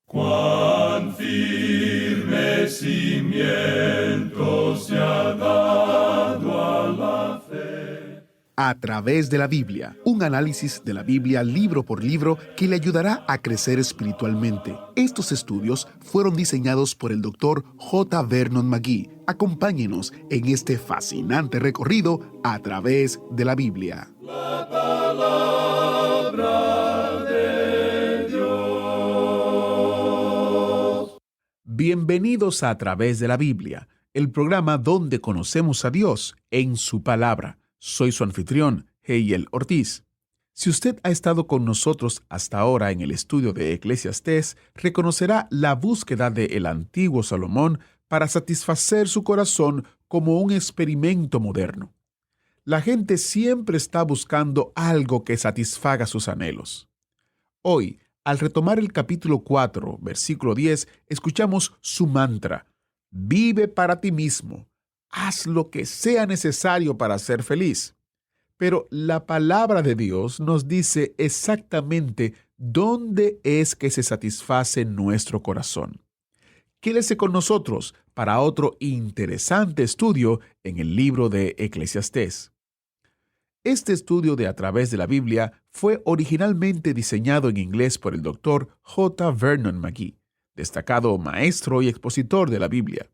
Cuán firme cimiento se ha dado a la fe. A través de la Biblia, un análisis de la Biblia libro por libro que le ayudará a crecer espiritualmente. Estos estudios fueron diseñados por el Dr. J. Vernon McGee. Acompáñenos en este fascinante recorrido a través de la Biblia. La palabra de Dios. Bienvenidos a Través de la Biblia, el programa donde conocemos a Dios en su palabra. Soy su anfitrión, Heiel Ortiz. Si usted ha estado con nosotros hasta ahora en el estudio de Eclesiastés, reconocerá la búsqueda del antiguo Salomón para satisfacer su corazón como un experimento moderno. La gente siempre está buscando algo que satisfaga sus anhelos. Hoy, al retomar el capítulo 4, versículo 10, escuchamos su mantra: vive para ti mismo. Haz lo que sea necesario para ser feliz. Pero la palabra de Dios nos dice exactamente dónde es que se satisface nuestro corazón. Quédese con nosotros para otro interesante estudio en el libro de Eclesiastés. Este estudio de A través de la Biblia fue originalmente diseñado en inglés por el Dr. J. Vernon McGee, destacado maestro y expositor de la Biblia.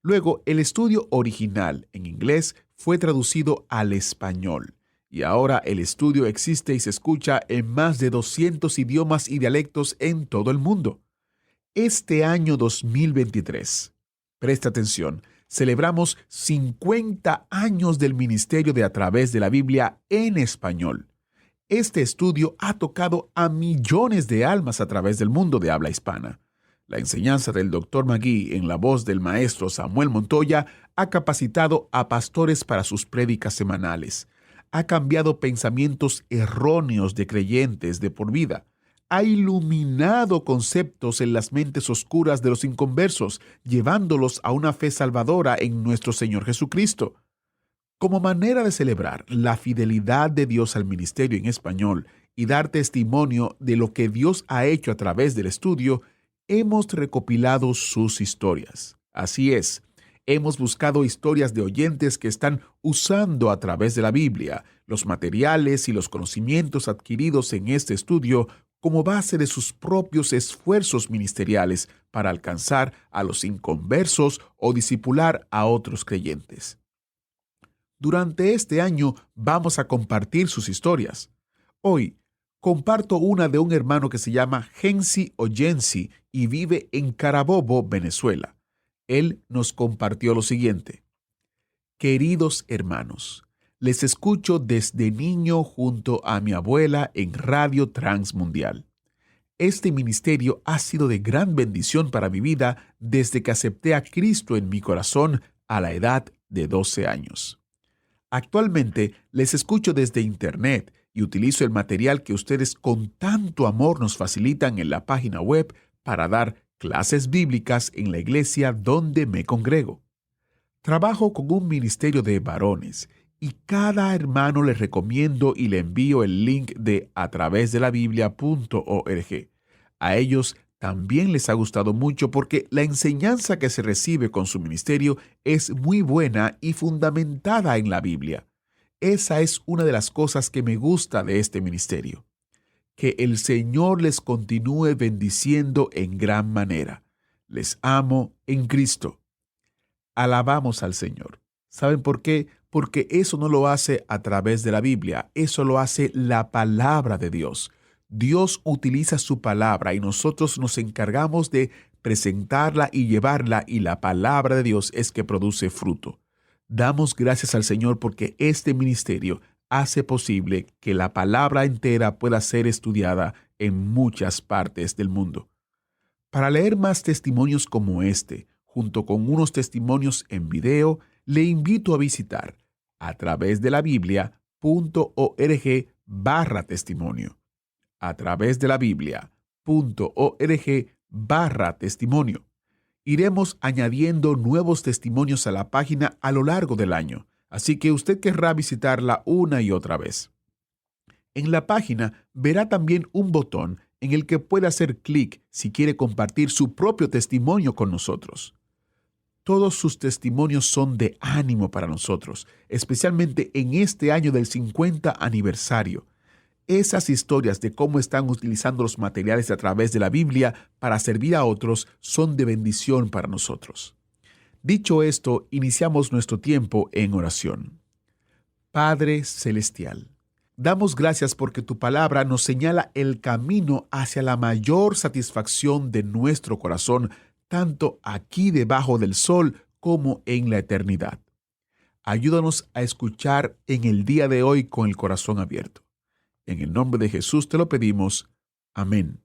Luego, el estudio original en inglés fue traducido al español, y ahora el estudio existe y se escucha en más de 200 idiomas y dialectos en todo el mundo. Este año 2023, presta atención, celebramos 50 años del ministerio de A través de la Biblia en español. Este estudio ha tocado a millones de almas a través del mundo de habla hispana. La enseñanza del Dr. McGee en la voz del maestro Samuel Montoya ha capacitado a pastores para sus prédicas semanales. Ha cambiado pensamientos erróneos de creyentes de por vida. Ha iluminado conceptos en las mentes oscuras de los inconversos, llevándolos a una fe salvadora en nuestro Señor Jesucristo. Como manera de celebrar la fidelidad de Dios al ministerio en español y dar testimonio de lo que Dios ha hecho a través del estudio, hemos recopilado sus historias. Así es, hemos buscado historias de oyentes que están usando a través de la Biblia los materiales y los conocimientos adquiridos en este estudio como base de sus propios esfuerzos ministeriales para alcanzar a los inconversos o discipular a otros creyentes. Durante este año vamos a compartir sus historias. Hoy, comparto una de un hermano que se llama Gensi Oyensi y vive en Carabobo, Venezuela. Él nos compartió lo siguiente: queridos hermanos, les escucho desde niño junto a mi abuela en Radio Transmundial. Este ministerio ha sido de gran bendición para mi vida desde que acepté a Cristo en mi corazón a la edad de 12 años. Actualmente les escucho desde Internet y utilizo el material que ustedes con tanto amor nos facilitan en la página web para dar clases bíblicas en la iglesia donde me congrego. Trabajo con un ministerio de varones y cada hermano le recomiendo y le envío el link de atravesdelabiblia.org. A ellos también les ha gustado mucho porque la enseñanza que se recibe con su ministerio es muy buena y fundamentada en la Biblia. Esa es una de las cosas que me gusta de este ministerio. Que el Señor les continúe bendiciendo en gran manera. Les amo en Cristo. Alabamos al Señor. ¿Saben por qué? Porque eso no lo hace a través de la Biblia, eso lo hace la palabra de Dios. Dios utiliza su palabra y nosotros nos encargamos de presentarla y llevarla, y la palabra de Dios es que produce fruto. Damos gracias al Señor porque este ministerio hace posible que la palabra entera pueda ser estudiada en muchas partes del mundo. Para leer más testimonios como este, junto con unos testimonios en video, le invito a visitar atravesdelabiblia.org/testimonio. atravesdelabiblia.org/testimonio. Iremos añadiendo nuevos testimonios a la página a lo largo del año, así que usted querrá visitarla una y otra vez. En la página verá también un botón en el que puede hacer clic si quiere compartir su propio testimonio con nosotros. Todos sus testimonios son de ánimo para nosotros, especialmente en este año del 50 aniversario. Esas historias de cómo están utilizando los materiales a través de la Biblia para servir a otros son de bendición para nosotros. Dicho esto, iniciamos nuestro tiempo en oración. Padre Celestial, damos gracias porque tu palabra nos señala el camino hacia la mayor satisfacción de nuestro corazón, tanto aquí debajo del sol como en la eternidad. Ayúdanos a escuchar en el día de hoy con el corazón abierto. En el nombre de Jesús te lo pedimos. Amén.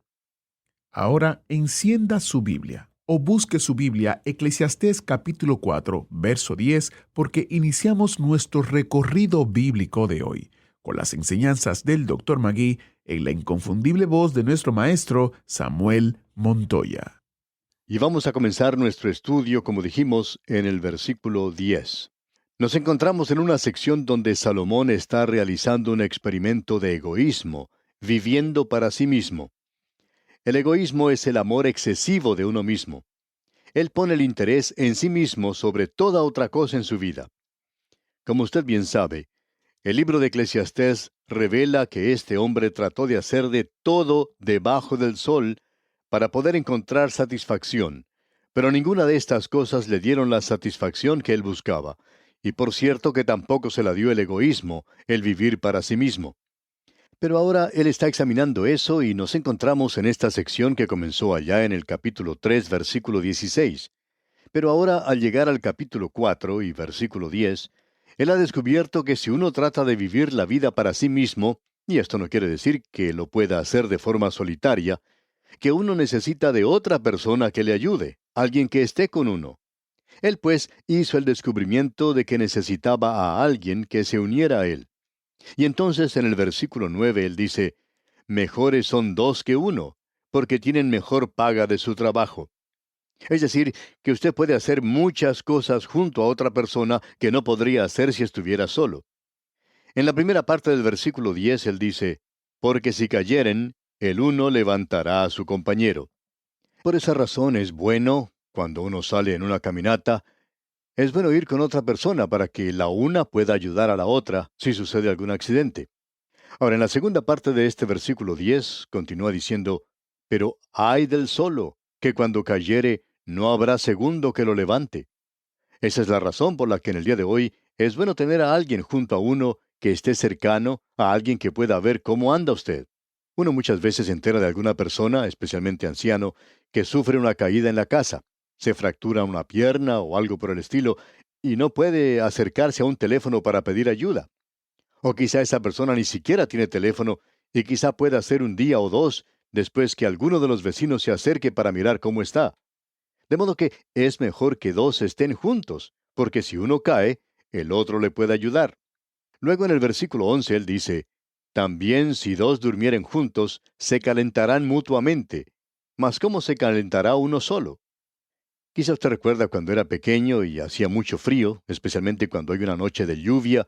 Ahora encienda su Biblia o busque su Biblia, Eclesiastés capítulo 4, verso 10, porque iniciamos nuestro recorrido bíblico de hoy, con las enseñanzas del Dr. Magui en la inconfundible voz de nuestro maestro Samuel Montoya. Y vamos a comenzar nuestro estudio, como dijimos, en el versículo 10. Nos encontramos en una sección donde Salomón está realizando un experimento de egoísmo, viviendo para sí mismo. El egoísmo es el amor excesivo de uno mismo. Él pone el interés en sí mismo sobre toda otra cosa en su vida. Como usted bien sabe, el libro de Eclesiastés revela que este hombre trató de hacer de todo debajo del sol para poder encontrar satisfacción, pero ninguna de estas cosas le dieron la satisfacción que él buscaba. Y por cierto que tampoco se la dio el egoísmo, el vivir para sí mismo. Pero ahora él está examinando eso y nos encontramos en esta sección que comenzó allá en el capítulo 3, versículo 16. Pero ahora, al llegar al capítulo 4 y versículo 10, él ha descubierto que si uno trata de vivir la vida para sí mismo, y esto no quiere decir que lo pueda hacer de forma solitaria, que uno necesita de otra persona que le ayude, alguien que esté con uno. Él, pues, hizo el descubrimiento de que necesitaba a alguien que se uniera a él. Y entonces en el versículo 9 él dice, «Mejores son dos que uno, porque tienen mejor paga de su trabajo». Es decir, que usted puede hacer muchas cosas junto a otra persona que no podría hacer si estuviera solo. En la primera parte del versículo 10 él dice, «Porque si cayeren, el uno levantará a su compañero». Por esa razón es bueno, cuando uno sale en una caminata, es bueno ir con otra persona para que la una pueda ayudar a la otra si sucede algún accidente. Ahora, en la segunda parte de este versículo 10, continúa diciendo, «Pero ay del solo, que cuando cayere no habrá segundo que lo levante». Esa es la razón por la que en el día de hoy es bueno tener a alguien junto a uno que esté cercano, a alguien que pueda ver cómo anda usted. Uno muchas veces se entera de alguna persona, especialmente anciano, que sufre una caída en la casa. Se fractura una pierna o algo por el estilo, y no puede acercarse a un teléfono para pedir ayuda. O quizá esa persona ni siquiera tiene teléfono, y quizá pueda ser un día o dos después que alguno de los vecinos se acerque para mirar cómo está. De modo que es mejor que dos estén juntos, porque si uno cae, el otro le puede ayudar. Luego en el versículo 11 él dice, «También si dos durmieren juntos, se calentarán mutuamente. Mas ¿cómo se calentará uno solo?» Quizá usted recuerda cuando era pequeño y hacía mucho frío, especialmente cuando hay una noche de lluvia,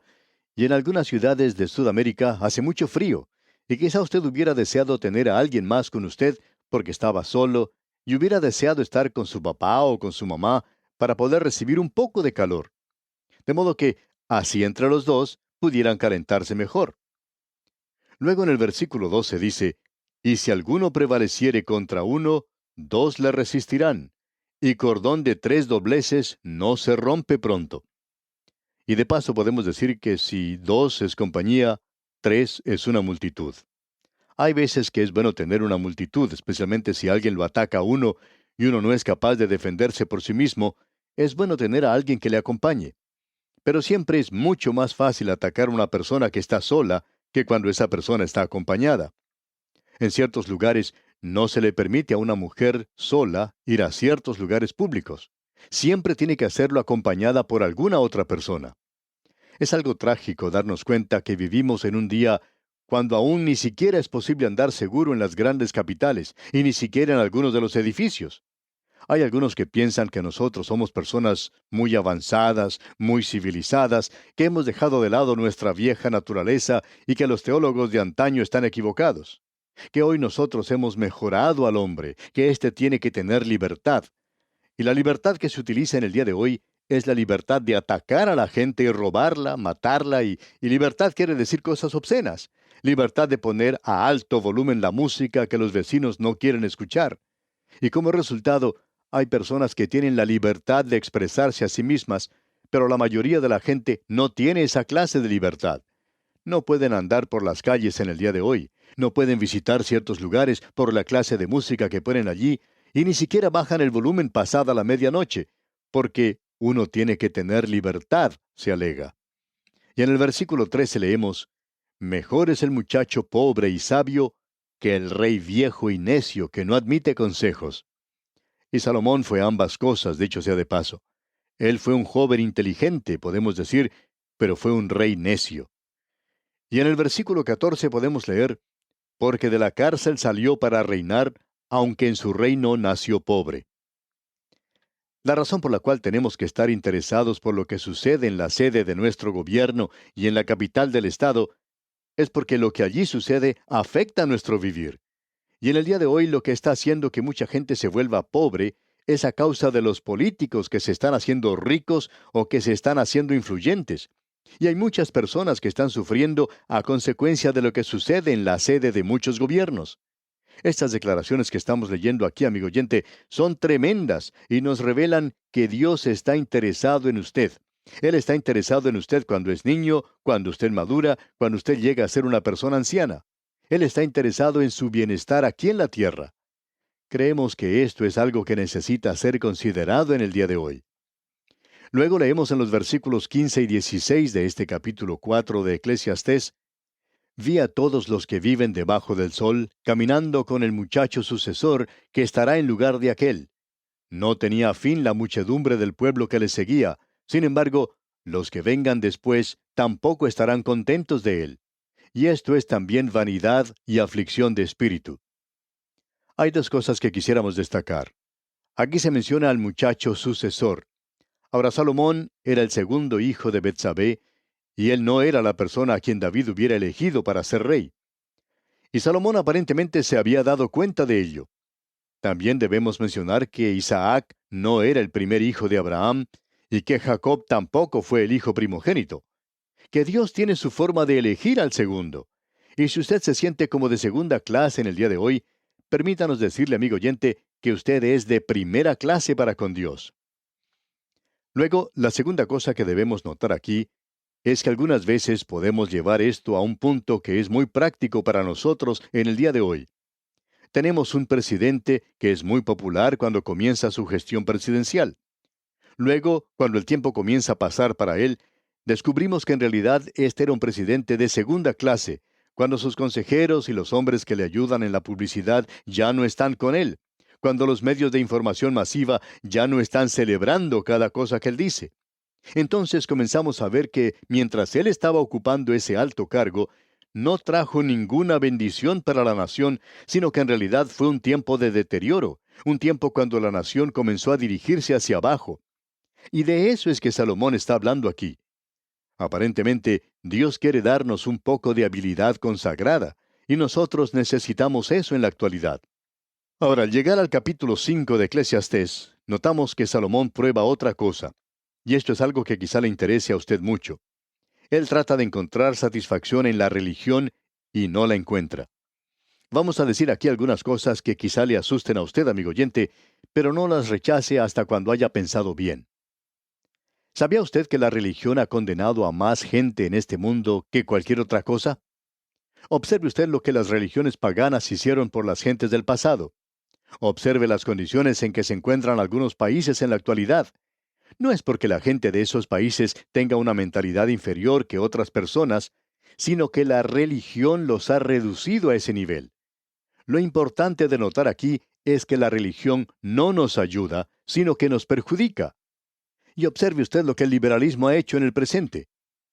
y en algunas ciudades de Sudamérica hace mucho frío, y quizá usted hubiera deseado tener a alguien más con usted porque estaba solo, y hubiera deseado estar con su papá o con su mamá para poder recibir un poco de calor. De modo que, así entre los dos, pudieran calentarse mejor. Luego en el versículo 12 dice, «Y si alguno prevaleciere contra uno, dos le resistirán, y cordón de 3 dobleces no se rompe pronto». Y de paso podemos decir que si 2 es compañía, 3 es una multitud. Hay veces que es bueno tener una multitud, especialmente si alguien lo ataca a uno y uno no es capaz de defenderse por sí mismo, es bueno tener a alguien que le acompañe. Pero siempre es mucho más fácil atacar a una persona que está sola que cuando esa persona está acompañada. En ciertos lugares no se le permite a una mujer sola ir a ciertos lugares públicos. Siempre tiene que hacerlo acompañada por alguna otra persona. Es algo trágico darnos cuenta que vivimos en un día cuando aún ni siquiera es posible andar seguro en las grandes capitales y ni siquiera en algunos de los edificios. Hay algunos que piensan que nosotros somos personas muy avanzadas, muy civilizadas, que hemos dejado de lado nuestra vieja naturaleza y que los teólogos de antaño están equivocados. que hoy nosotros hemos mejorado al hombre, que éste tiene que tener libertad. Y la libertad que se utiliza en el día de hoy es la libertad de atacar a la gente y robarla, matarla, y libertad quiere decir cosas obscenas. Libertad de poner a alto volumen la música que los vecinos no quieren escuchar. Y como resultado, hay personas que tienen la libertad de expresarse a sí mismas, pero la mayoría de la gente no tiene esa clase de libertad. No pueden andar por las calles en el día de hoy, no pueden visitar ciertos lugares por la clase de música que ponen allí, y ni siquiera bajan el volumen pasada la medianoche, porque uno tiene que tener libertad, se alega. Y en el versículo 13 leemos, Mejor es el muchacho pobre y sabio que el rey viejo y necio que no admite consejos. Y Salomón fue ambas cosas, dicho sea de paso. Él fue un joven inteligente, podemos decir, pero fue un rey necio. Y en el versículo 14 podemos leer, Porque de la cárcel salió para reinar, aunque en su reino nació pobre. La razón por la cual tenemos que estar interesados por lo que sucede en la sede de nuestro gobierno y en la capital del estado es porque lo que allí sucede afecta nuestro vivir. Y en el día de hoy lo que está haciendo que mucha gente se vuelva pobre es a causa de los políticos que se están haciendo ricos o que se están haciendo influyentes. Y hay muchas personas que están sufriendo a consecuencia de lo que sucede en la sede de muchos gobiernos. Estas declaraciones que estamos leyendo aquí, amigo oyente, son tremendas y nos revelan que Dios está interesado en usted. Él está interesado en usted cuando es niño, cuando usted madura, cuando usted llega a ser una persona anciana. Él está interesado en su bienestar aquí en la tierra. Creemos que esto es algo que necesita ser considerado en el día de hoy. Luego leemos en los versículos 15 y 16 de este capítulo 4 de Eclesiastés, Vi a todos los que viven debajo del sol, caminando con el muchacho sucesor, que estará en lugar de aquel. No tenía fin la muchedumbre del pueblo que le seguía, sin embargo, los que vengan después tampoco estarán contentos de él. Y esto es también vanidad y aflicción de espíritu. Hay dos cosas que quisiéramos destacar. Aquí se menciona al muchacho sucesor. Ahora Salomón era el segundo hijo de Betsabé, y él no era la persona a quien David hubiera elegido para ser rey. Y Salomón aparentemente se había dado cuenta de ello. También debemos mencionar que Isaac no era el primer hijo de Abraham, y que Jacob tampoco fue el hijo primogénito. Que Dios tiene su forma de elegir al segundo. Y si usted se siente como de segunda clase en el día de hoy, permítanos decirle, amigo oyente, que usted es de primera clase para con Dios. Luego, la segunda cosa que debemos notar aquí es que algunas veces podemos llevar esto a un punto que es muy práctico para nosotros en el día de hoy. Tenemos un presidente que es muy popular cuando comienza su gestión presidencial. Luego, cuando el tiempo comienza a pasar para él, descubrimos que en realidad este era un presidente de segunda clase, cuando sus consejeros y los hombres que le ayudan en la publicidad ya no están con él, cuando los medios de información masiva ya no están celebrando cada cosa que él dice. Entonces comenzamos a ver que mientras él estaba ocupando ese alto cargo, no trajo ninguna bendición para la nación, sino que en realidad fue un tiempo de deterioro, un tiempo cuando la nación comenzó a dirigirse hacia abajo. Y de eso es que Salomón está hablando aquí. Aparentemente, Dios quiere darnos un poco de habilidad consagrada, y nosotros necesitamos eso en la actualidad. Ahora, al llegar al capítulo 5 de Eclesiastés, notamos que Salomón prueba otra cosa. Y esto es algo que quizá le interese a usted mucho. Él trata de encontrar satisfacción en la religión y no la encuentra. Vamos a decir aquí algunas cosas que quizá le asusten a usted, amigo oyente, pero no las rechace hasta cuando haya pensado bien. ¿Sabía usted que la religión ha condenado a más gente en este mundo que cualquier otra cosa? Observe usted lo que las religiones paganas hicieron por las gentes del pasado. Observe las condiciones en que se encuentran algunos países en la actualidad. No es porque la gente de esos países tenga una mentalidad inferior que otras personas, sino que la religión los ha reducido a ese nivel. Lo importante de notar aquí es que la religión no nos ayuda, sino que nos perjudica. Y observe usted lo que el liberalismo ha hecho en el presente.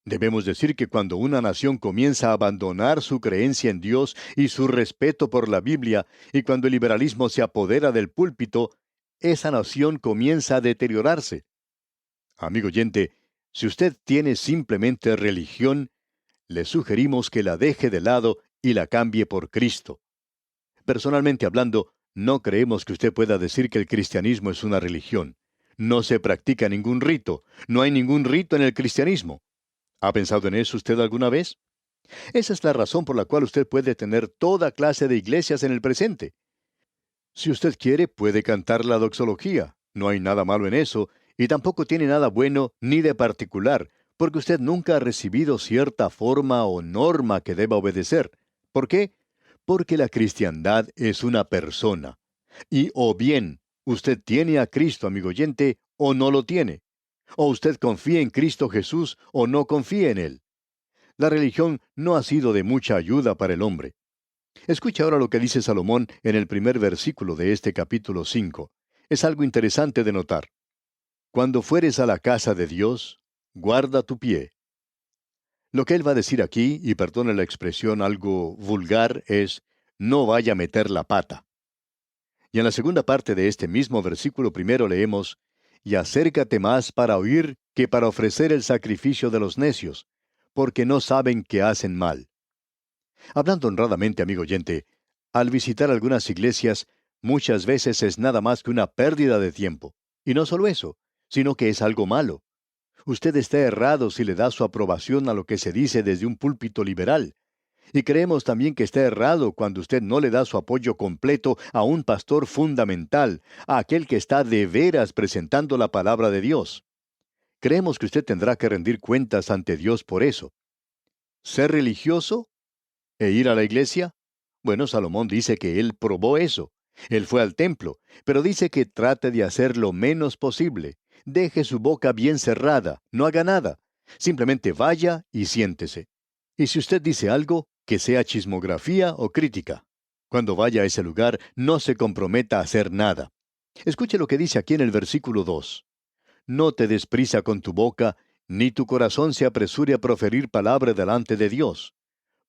Debemos decir que cuando una nación comienza a abandonar su creencia en Dios y su respeto por la Biblia, y cuando el liberalismo se apodera del púlpito, esa nación comienza a deteriorarse. Amigo oyente, si usted tiene simplemente religión, le sugerimos que la deje de lado y la cambie por Cristo. Personalmente hablando, no creemos que usted pueda decir que el cristianismo es una religión. No se practica ningún rito. No hay ningún rito en el cristianismo. ¿Ha pensado en eso usted alguna vez? Esa es la razón por la cual usted puede tener toda clase de iglesias en el presente. Si usted quiere, puede cantar la doxología. No hay nada malo en eso, y tampoco tiene nada bueno ni de particular, porque usted nunca ha recibido cierta forma o norma que deba obedecer. ¿Por qué? Porque la cristiandad es una persona. Y o bien, usted tiene a Cristo, amigo oyente, o no lo tiene. O usted confía en Cristo Jesús o no confía en Él. La religión no ha sido de mucha ayuda para el hombre. Escucha ahora lo que dice Salomón en el primer versículo de este capítulo 5. Es algo interesante de notar. Cuando fueres a la casa de Dios, guarda tu pie. Lo que él va a decir aquí, y perdone la expresión algo vulgar, es, no vaya a meter la pata. Y en la segunda parte de este mismo versículo primero leemos, y acércate más para oír que para ofrecer el sacrificio de los necios, porque no saben que hacen mal. Hablando honradamente, amigo oyente, al visitar algunas iglesias, muchas veces es nada más que una pérdida de tiempo. Y no solo eso, sino que es algo malo. Usted está errado si le da su aprobación a lo que se dice desde un púlpito liberal. Y creemos también que está errado cuando usted no le da su apoyo completo a un pastor fundamental, a aquel que está de veras presentando la palabra de Dios. Creemos que usted tendrá que rendir cuentas ante Dios por eso. ¿Ser religioso? ¿E ir a la iglesia? Bueno, Salomón dice que él probó eso. Él fue al templo, pero dice que trate de hacer lo menos posible. Deje su boca bien cerrada, no haga nada. Simplemente vaya y siéntese. Y si usted dice algo, que sea chismografía o crítica. Cuando vaya a ese lugar, no se comprometa a hacer nada. Escuche lo que dice aquí en el versículo 2. No te des prisa con tu boca, ni tu corazón se apresure a proferir palabra delante de Dios.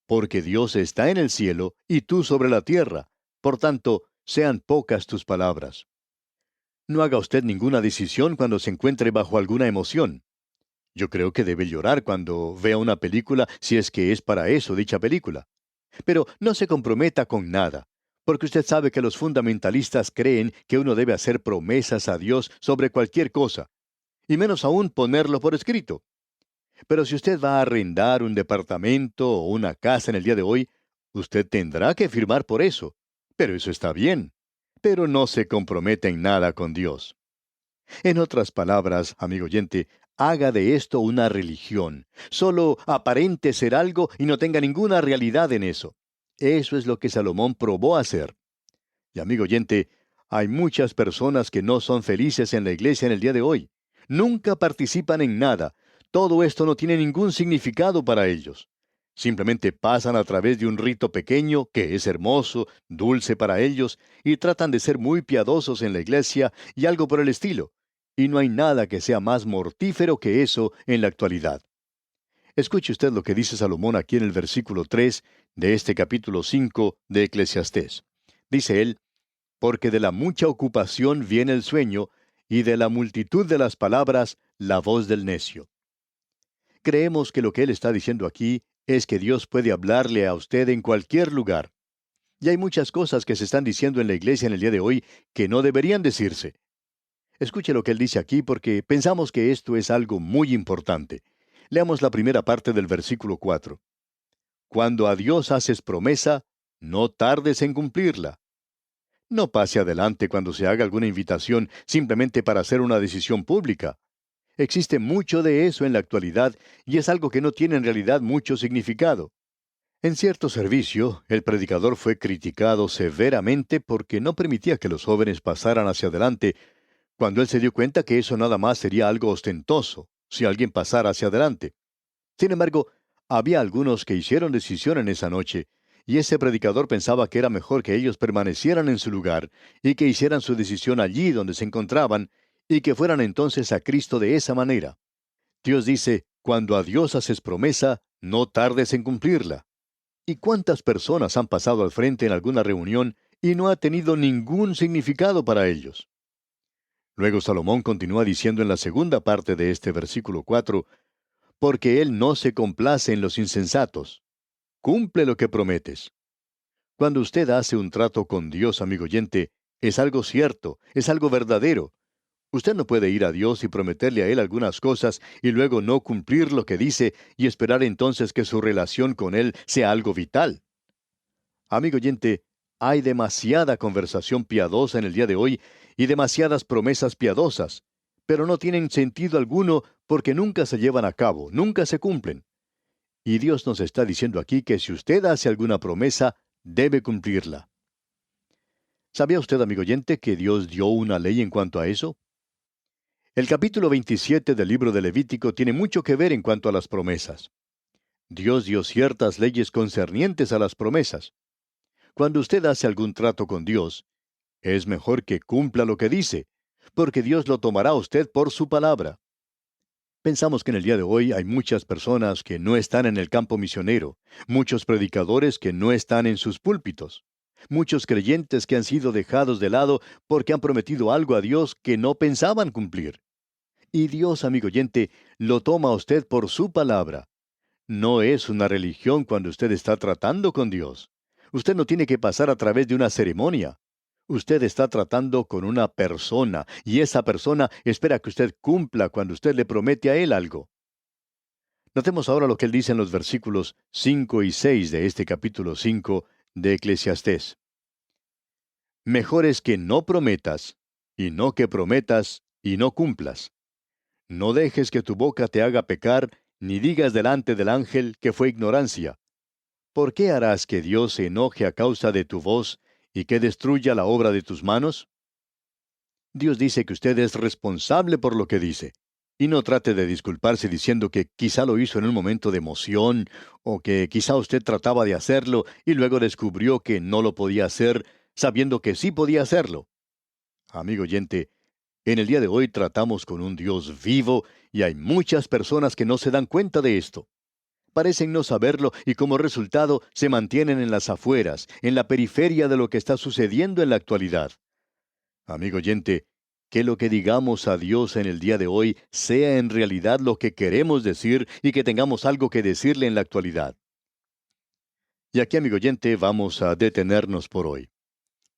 Porque Dios está en el cielo y tú sobre la tierra. Por tanto, sean pocas tus palabras. No haga usted ninguna decisión cuando se encuentre bajo alguna emoción. Yo creo que debe llorar cuando vea una película si es que es para eso dicha película. Pero no se comprometa con nada, porque usted sabe que los fundamentalistas creen que uno debe hacer promesas a Dios sobre cualquier cosa, y menos aún ponerlo por escrito. Pero si usted va a arrendar un departamento o una casa en el día de hoy, usted tendrá que firmar por eso. Pero eso está bien. Pero no se comprometa en nada con Dios. En otras palabras, amigo oyente, haga de esto una religión. Solo aparente ser algo y no tenga ninguna realidad en eso. Eso es lo que Salomón probó hacer. Y amigo oyente, hay muchas personas que no son felices en la iglesia en el día de hoy. Nunca participan en nada. Todo esto no tiene ningún significado para ellos. Simplemente pasan a través de un rito pequeño que es hermoso, dulce para ellos, y tratan de ser muy piadosos en la iglesia y algo por el estilo. Y no hay nada que sea más mortífero que eso en la actualidad. Escuche usted lo que dice Salomón aquí en el versículo 3 de este capítulo 5 de Eclesiastés. Dice él, porque de la mucha ocupación viene el sueño, y de la multitud de las palabras, la voz del necio. Creemos que lo que él está diciendo aquí es que Dios puede hablarle a usted en cualquier lugar. Y hay muchas cosas que se están diciendo en la iglesia en el día de hoy que no deberían decirse. Escuche lo que él dice aquí porque pensamos que esto es algo muy importante. Leamos la primera parte del versículo 4. Cuando a Dios haces promesa, no tardes en cumplirla. No pase adelante cuando se haga alguna invitación simplemente para hacer una decisión pública. Existe mucho de eso en la actualidad y es algo que no tiene en realidad mucho significado. En cierto servicio, el predicador fue criticado severamente porque no permitía que los jóvenes pasaran hacia adelante, cuando él se dio cuenta que eso nada más sería algo ostentoso, si alguien pasara hacia adelante. Sin embargo, había algunos que hicieron decisión en esa noche, y ese predicador pensaba que era mejor que ellos permanecieran en su lugar y que hicieran su decisión allí donde se encontraban, y que fueran entonces a Cristo de esa manera. Dios dice, cuando a Dios haces promesa, no tardes en cumplirla. ¿Y cuántas personas han pasado al frente en alguna reunión y no ha tenido ningún significado para ellos? Luego Salomón continúa diciendo en la segunda parte de este versículo 4, porque Él no se complace en los insensatos. Cumple lo que prometes. Cuando usted hace un trato con Dios, amigo oyente, es algo cierto, es algo verdadero. Usted no puede ir a Dios y prometerle a Él algunas cosas y luego no cumplir lo que dice y esperar entonces que su relación con Él sea algo vital. Amigo oyente, hay demasiada conversación piadosa en el día de hoy y demasiadas promesas piadosas, pero no tienen sentido alguno porque nunca se llevan a cabo, nunca se cumplen. Y Dios nos está diciendo aquí que si usted hace alguna promesa, debe cumplirla. ¿Sabía usted, amigo oyente, que Dios dio una ley en cuanto a eso? El capítulo 27 del libro de Levítico tiene mucho que ver en cuanto a las promesas. Dios dio ciertas leyes concernientes a las promesas. Cuando usted hace algún trato con Dios, es mejor que cumpla lo que dice, porque Dios lo tomará a usted por su palabra. Pensamos que en el día de hoy hay muchas personas que no están en el campo misionero, muchos predicadores que no están en sus púlpitos, muchos creyentes que han sido dejados de lado porque han prometido algo a Dios que no pensaban cumplir. Y Dios, amigo oyente, lo toma a usted por su palabra. No es una religión cuando usted está tratando con Dios. Usted no tiene que pasar a través de una ceremonia. Usted está tratando con una persona, y esa persona espera que usted cumpla cuando usted le promete a él algo. Notemos ahora lo que él dice en los versículos 5 y 6 de este capítulo 5 de Eclesiastés. Mejor es que no prometas, y no que prometas, y no cumplas. No dejes que tu boca te haga pecar, ni digas delante del ángel que fue ignorancia. ¿Por qué harás que Dios se enoje a causa de tu voz y que destruya la obra de tus manos? Dios dice que usted es responsable por lo que dice. Y no trate de disculparse diciendo que quizá lo hizo en un momento de emoción, o que quizá usted trataba de hacerlo y luego descubrió que no lo podía hacer, sabiendo que sí podía hacerlo. Amigo oyente, en el día de hoy tratamos con un Dios vivo y hay muchas personas que no se dan cuenta de esto. Parecen no saberlo y como resultado se mantienen en las afueras, en la periferia de lo que está sucediendo en la actualidad. Amigo oyente, que lo que digamos a Dios en el día de hoy sea en realidad lo que queremos decir y que tengamos algo que decirle en la actualidad. Y aquí, amigo oyente, vamos a detenernos por hoy.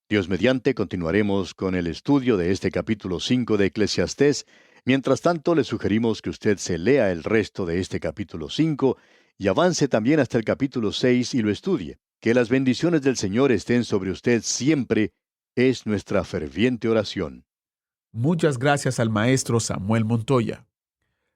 Dios mediante, continuaremos con el estudio de este capítulo 5 de Eclesiastés. Mientras tanto, le sugerimos que usted se lea el resto de este capítulo 5 y avance también hasta el capítulo 6 y lo estudie. Que las bendiciones del Señor estén sobre usted siempre, es nuestra ferviente oración. Muchas gracias al maestro Samuel Montoya.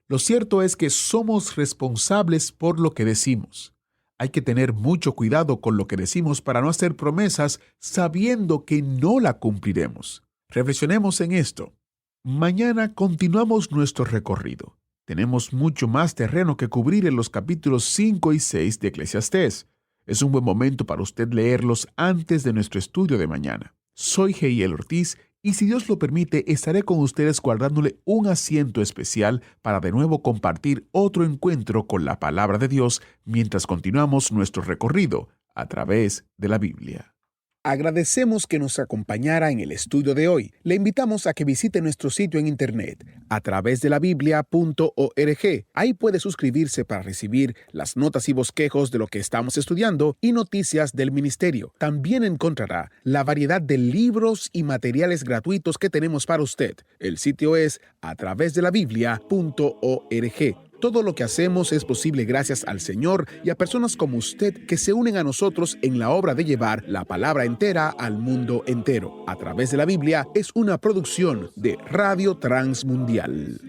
Lo cierto es que somos responsables por lo que decimos. Hay que tener mucho cuidado con lo que decimos para no hacer promesas sabiendo que no la cumpliremos. Reflexionemos en esto. Mañana continuamos nuestro recorrido. Tenemos mucho más terreno que cubrir en los capítulos 5 y 6 de Eclesiastés. Es un buen momento para usted leerlos antes de nuestro estudio de mañana. Soy Heiel Ortiz y si Dios lo permite, estaré con ustedes guardándole un asiento especial para de nuevo compartir otro encuentro con la palabra de Dios mientras continuamos nuestro recorrido a través de la Biblia. Agradecemos que nos acompañara en el estudio de hoy. Le invitamos a que visite nuestro sitio en internet a través de la biblia.org. Ahí puede suscribirse para recibir las notas y bosquejos de lo que estamos estudiando y noticias del ministerio. También encontrará la variedad de libros y materiales gratuitos que tenemos para usted. El sitio es a través de la biblia.org. Todo lo que hacemos es posible gracias al Señor y a personas como usted que se unen a nosotros en la obra de llevar la palabra entera al mundo entero. A través de la Biblia es una producción de Radio Transmundial.